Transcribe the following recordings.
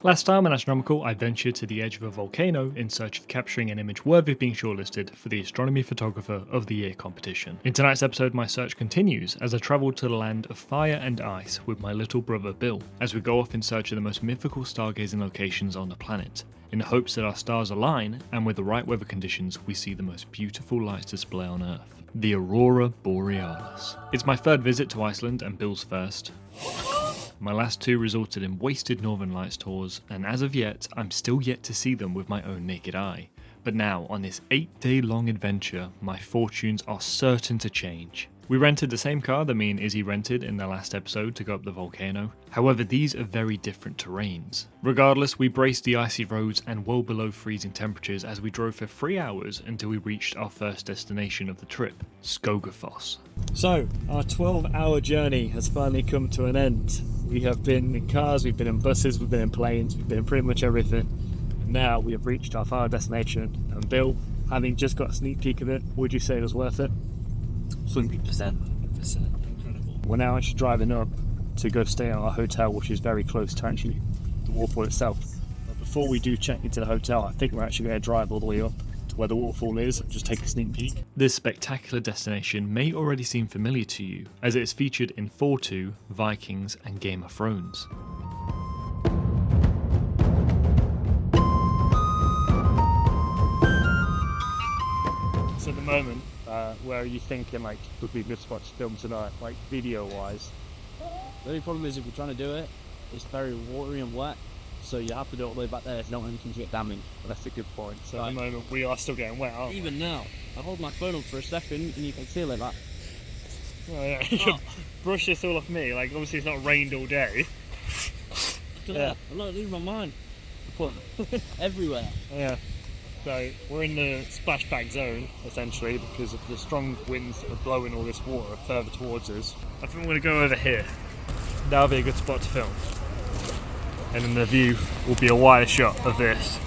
Last time on Astronomical, I ventured to the edge of a volcano in search of capturing an image worthy of being shortlisted for the Astronomy Photographer of the Year competition. In tonight's episode, my search continues as I travel to the land of fire and ice with my little brother Bill, as we go off in search of the most mythical stargazing locations on the planet, in the hopes that our stars align and with the right weather conditions we see the most beautiful lights display on Earth, the Aurora Borealis. It's my third visit to Iceland and Bill's first. My last two resulted in wasted Northern Lights tours, and as of yet, I'm still yet to see them with my own naked eye. But now, on this 8-day-long adventure, my fortunes are certain to change. We rented the same car that me and Izzy rented in the last episode to go up the volcano. However, these are very different terrains. Regardless, we braced the icy roads and well below freezing temperatures as we drove for 3 hours until we reached our first destination of the trip, Skogafoss. So, our 12-hour journey has finally come to an end. We have been in cars, we've been in buses, we've been in planes, we've been in pretty much everything. Now we have reached our final destination, and Bill, having just got a sneak peek of it, would you say it was worth it? 100%. Incredible. We're now actually driving up to go stay at our hotel, which is very close to actually the waterfall itself. But before we do check into the hotel, I think we're actually going to drive all the way up to where the waterfall is and just take a sneak peek. This spectacular destination may already seem familiar to you, as it is featured in 4-2, Vikings and Game of Thrones. So at the moment, where are you thinking would be a good spot to film tonight, video wise? The only problem is if we're trying to do it, it's very watery and wet, so you have to do it all the way back there if you don't want anything to get damaged. That's a good point. So at the moment we are still getting wet, aren't we? Even now, I hold my phone up for a second and you can feel it like. Oh yeah, you can brush this all off me, obviously it's not rained all day. Yeah. I'm not losing my mind. Everywhere. Yeah. So we're in the splashback zone, essentially, because of the strong winds that are blowing all this water further towards us. I think we're going to go over here. That'll be a good spot to film. And then the view will be a wide shot of this.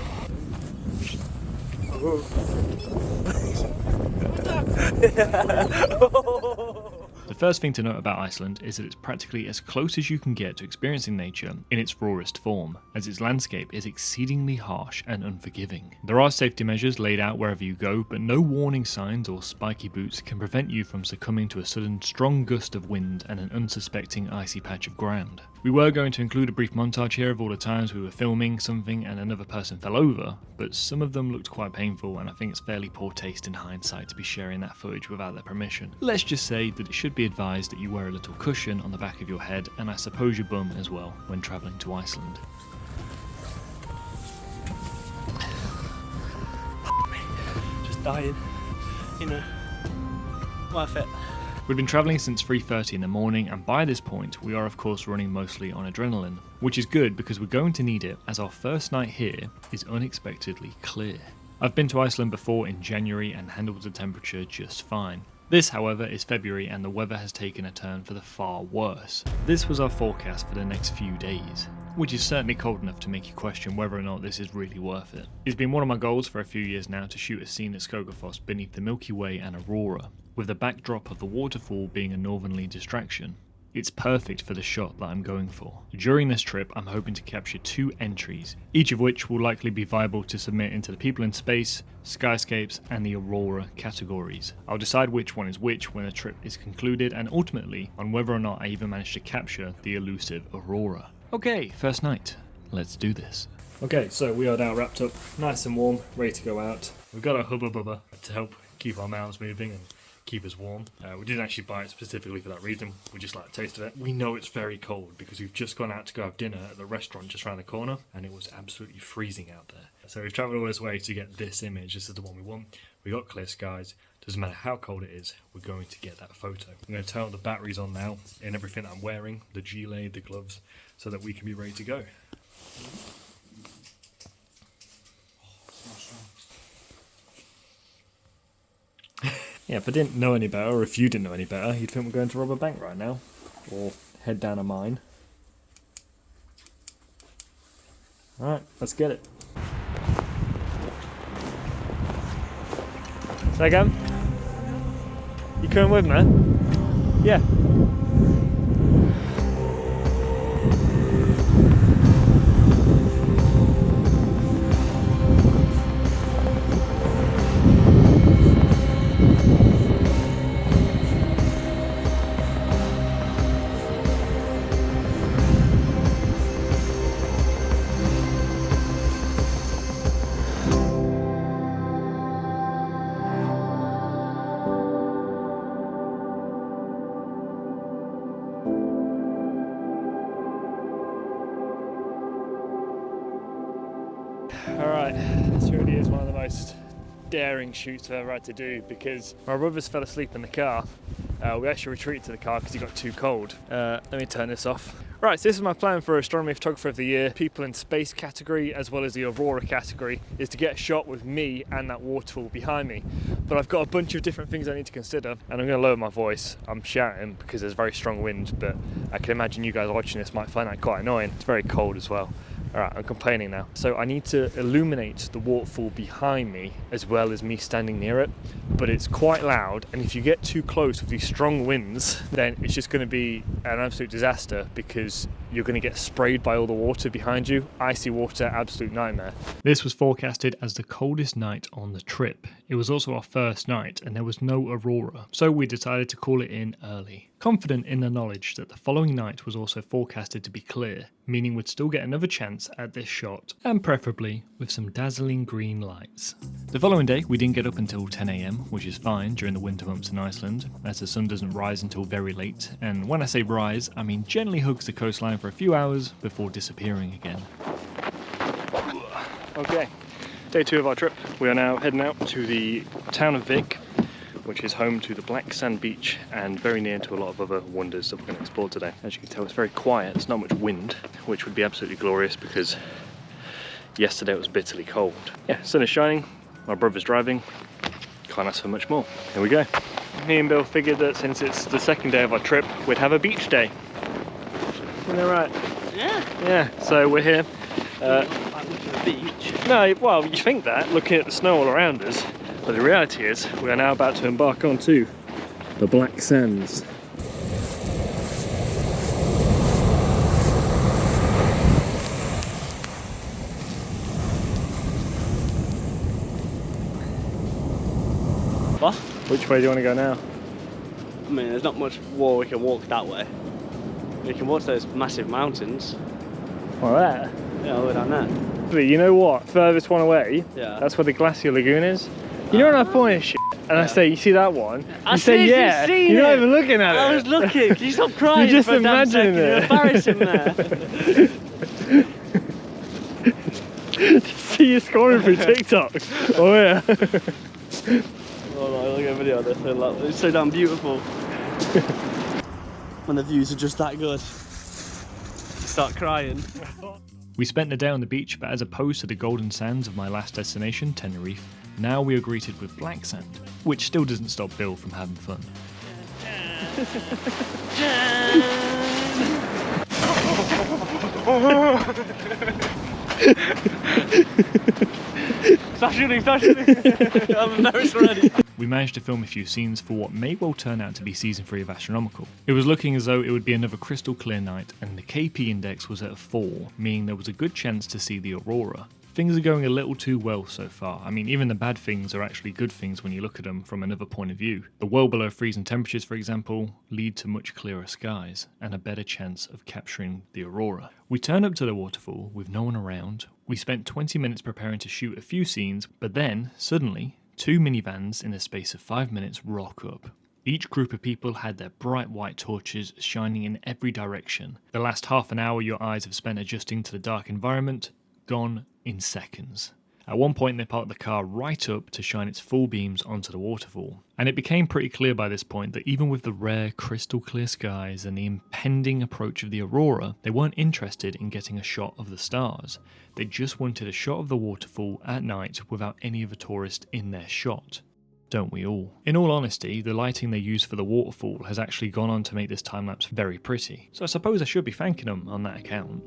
The first thing to note about Iceland is that it's practically as close as you can get to experiencing nature in its rawest form, as its landscape is exceedingly harsh and unforgiving. There are safety measures laid out wherever you go, but no warning signs or spiky boots can prevent you from succumbing to a sudden strong gust of wind and an unsuspecting icy patch of ground. We were going to include a brief montage here of all the times we were filming something and another person fell over, but some of them looked quite painful, and I think it's fairly poor taste in hindsight to be sharing that footage without their permission. Let's just say that it should be advised that you wear a little cushion on the back of your head, and I suppose your bum as well, when travelling to Iceland. Just dying, worth it. We've been travelling since 3:30 in the morning, and by this point we are of course running mostly on adrenaline, which is good because we're going to need it as our first night here is unexpectedly clear. I've been to Iceland before in January and handled the temperature just fine. This, however, is February and the weather has taken a turn for the far worse. This was our forecast for the next few days, which is certainly cold enough to make you question whether or not this is really worth it. It's been one of my goals for a few years now to shoot a scene at Skogafoss beneath the Milky Way and Aurora, with the backdrop of the waterfall being a northerly distraction. It's perfect for the shot that I'm going for. During this trip, I'm hoping to capture 2 entries, each of which will likely be viable to submit into the People in Space, Skyscapes, and the Aurora categories. I'll decide which one is which when the trip is concluded, and ultimately on whether or not I even manage to capture the elusive Aurora. Okay, first night. Let's do this. Okay, so we are now wrapped up, nice and warm, ready to go out. We've got a Hubba Bubba to help keep our mouths moving and keep us warm. We didn't actually buy it specifically for that reason, we just like the taste of it. We know it's very cold because we've just gone out to go have dinner at the restaurant just around the corner and it was absolutely freezing out there. So we've travelled all this way to get this image. This is the one we want. We got clear skies, doesn't matter how cold it is, we're going to get that photo. I'm going to turn the batteries on now in everything that I'm wearing, the gilet, the gloves, so that we can be ready to go. Yeah, if I didn't know any better, or if you didn't know any better, you'd think we're going to rob a bank right now. Or head down a mine. Alright, let's get it. Say again? You coming with me? Yeah. Alright, this really is one of the most daring shoots I've ever had to do because my brothers fell asleep in the car. We actually retreated to the car because he got too cold. Let me turn this off. Right, so this is my plan for Astronomy Photographer of the Year, people in space category as well as the Aurora category, is to get a shot with me and that waterfall behind me. But I've got a bunch of different things I need to consider, and I'm going to lower my voice. I'm shouting because there's very strong wind, but I can imagine you guys watching this might find that quite annoying. It's very cold as well. Alright, I'm complaining now. So I need to illuminate the waterfall behind me as well as me standing near it, but it's quite loud, and if you get too close with these strong winds, then it's just going to be an absolute disaster because you're going to get sprayed by all the water behind you. Icy water, absolute nightmare. This was forecasted as the coldest night on the trip. It was also our first night and there was no aurora, so we decided to call it in early. Confident in the knowledge that the following night was also forecasted to be clear, meaning we'd still get another chance at this shot, and preferably with some dazzling green lights. The following day we didn't get up until 10 AM, which is fine during the winter months in Iceland, as the sun doesn't rise until very late, and when I say rise, I mean gently hugs the coastline for a few hours before disappearing again. Okay, day 2 of our trip. We are now heading out to the town of Vik, which is home to the black sand beach and very near to a lot of other wonders that we're going to explore today. As you can tell, it's very quiet, there's not much wind, which would be absolutely glorious because yesterday it was bitterly cold. Yeah, sun is shining, my brother's driving, can't ask for much more. Here we go. Me and Bill figured that since it's the second day of our trip, we'd have a beach day. Isn't that right? Yeah. Yeah, so we're here. Like looking at the beach. No, well, you think that, looking at the snow all around us, but the reality is we are now about to embark onto the Black Sands. What? Which way do you want to go now? I mean, there's not much more we can walk that way. We can watch those massive mountains. Well, there. Yeah, all the way down there. But you know what? Furthest one away, Yeah. that's where the glacier lagoon is. You know when I point at shit and I say, you see that one? I You say, see, yeah. you've seen You're not it. even looking at it. I was looking. Can you stop crying? You're just for a damn imagining second? it. You're embarrassing there. See you scoring through TikTok. Oh yeah. Oh no, look at a video of this. It's so damn beautiful. When the views are just that good. Start crying. We spent the day on the beach, but as opposed to the golden sands of my last destination, Tenerife, now we are greeted with black sand, which still doesn't stop Bill from having fun. Stop shooting, stop shooting! I'm embarrassed already. We managed to film a few scenes for what may well turn out to be season 3 of Astronomical. It was looking as though it would be another crystal clear night, and the KP index was at a 4, meaning there was a good chance to see the Aurora. Things are going a little too well so far. I mean, even the bad things are actually good things when you look at them from another point of view. The well below freezing temperatures, for example, lead to much clearer skies and a better chance of capturing the Aurora. We turned up to the waterfall with no one around. We spent 20 minutes preparing to shoot a few scenes, but then, suddenly, 2 minivans in the space of 5 minutes rock up. Each group of people had their bright white torches shining in every direction. The last half an hour your eyes have spent adjusting to the dark environment, gone in seconds. At one point they parked the car right up to shine its full beams onto the waterfall, and it became pretty clear by this point that even with the rare crystal clear skies and the impending approach of the Aurora, they weren't interested in getting a shot of the stars. They just wanted a shot of the waterfall at night without any other tourist in their shot. Don't we all? In all honesty, the lighting they used for the waterfall has actually gone on to make this time-lapse very pretty, so I suppose I should be thanking them on that account.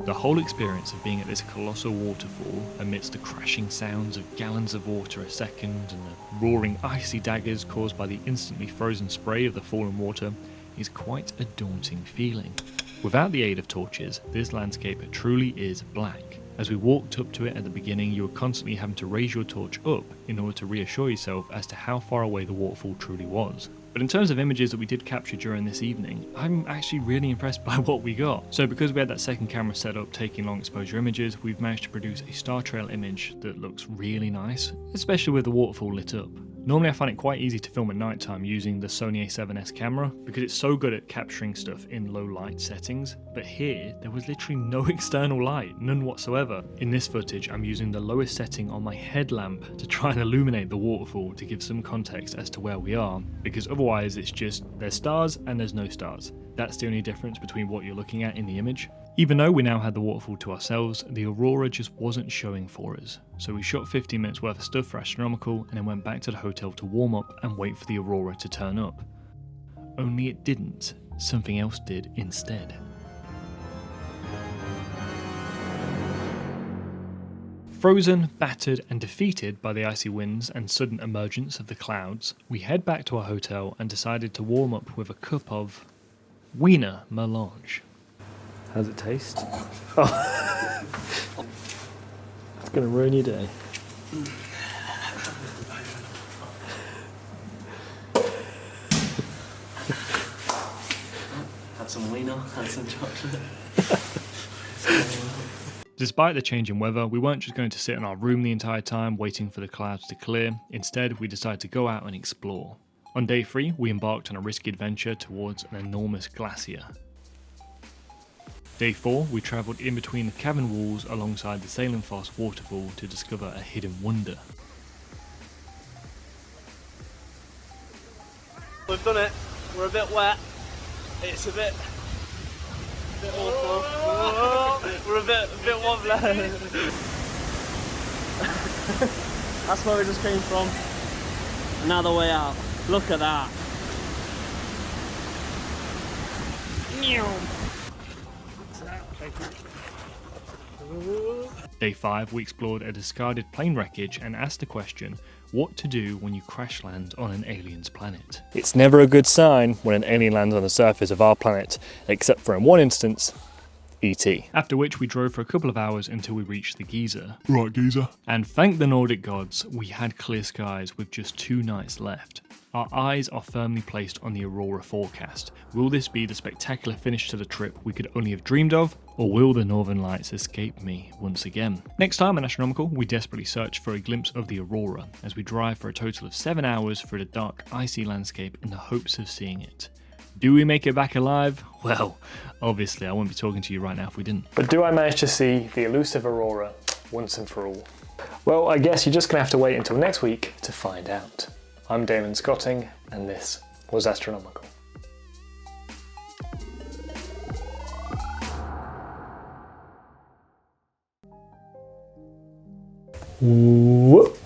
The whole experience of being at this colossal waterfall amidst the crashing sounds of gallons of water a second and the roaring icy daggers caused by the instantly frozen spray of the fallen water is quite a daunting feeling. Without the aid of torches, this landscape truly is black. As we walked up to it at the beginning, you were constantly having to raise your torch up in order to reassure yourself as to how far away the waterfall truly was. But in terms of images that we did capture during this evening, I'm actually really impressed by what we got. So because we had that second camera set up taking long exposure images, we've managed to produce a star trail image that looks really nice, especially with the waterfall lit up. Normally I find it quite easy to film at night time using the Sony a7S camera because it's so good at capturing stuff in low light settings, but here there was literally no external light, none whatsoever. In this footage I'm using the lowest setting on my headlamp to try and illuminate the waterfall to give some context as to where we are, because otherwise it's just there's stars and there's no stars. That's the only difference between what you're looking at in the image. Even though we now had the waterfall to ourselves, the Aurora just wasn't showing for us. So we shot 15 minutes worth of stuff for Astronomical and then went back to the hotel to warm up and wait for the Aurora to turn up. Only it didn't. Something else did instead. Frozen, battered and defeated by the icy winds and sudden emergence of the clouds, we head back to our hotel and decided to warm up with a cup of wiener melange. How's it taste? Oh. It's gonna ruin your day. Had some wiener, had some chocolate. Despite the change in weather, we weren't just going to sit in our room the entire time waiting for the clouds to clear. Instead, we decided to go out and explore. On day 3, we embarked on a risky adventure towards an enormous glacier. Day 4, we travelled in between the cavern walls alongside the Skogafoss waterfall to discover a hidden wonder. We've done it. We're a bit wet. It's a bit awful. We're a bit wobbly. That's where we just came from. Now the way out. Look at that. Day 5, we explored a discarded plane wreckage and asked the question, what to do when you crash land on an alien's planet? It's never a good sign when an alien lands on the surface of our planet, except for in one instance, E.T. After which we drove for a couple of hours until we reached the geyser. Right, geezer. And thank the Nordic gods, we had clear skies with just 2 nights left. Our eyes are firmly placed on the Aurora forecast. Will this be the spectacular finish to the trip we could only have dreamed of, or will the Northern Lights escape me once again? Next time on Astronomical, we desperately search for a glimpse of the Aurora as we drive for a total of 7 hours through the dark, icy landscape in the hopes of seeing it. Do we make it back alive? Well, obviously I wouldn't be talking to you right now if we didn't. But do I manage to see the elusive Aurora once and for all? Well, I guess you're just gonna have to wait until next week to find out. I'm Damon Scotting, and this was Astronomical. Whoop.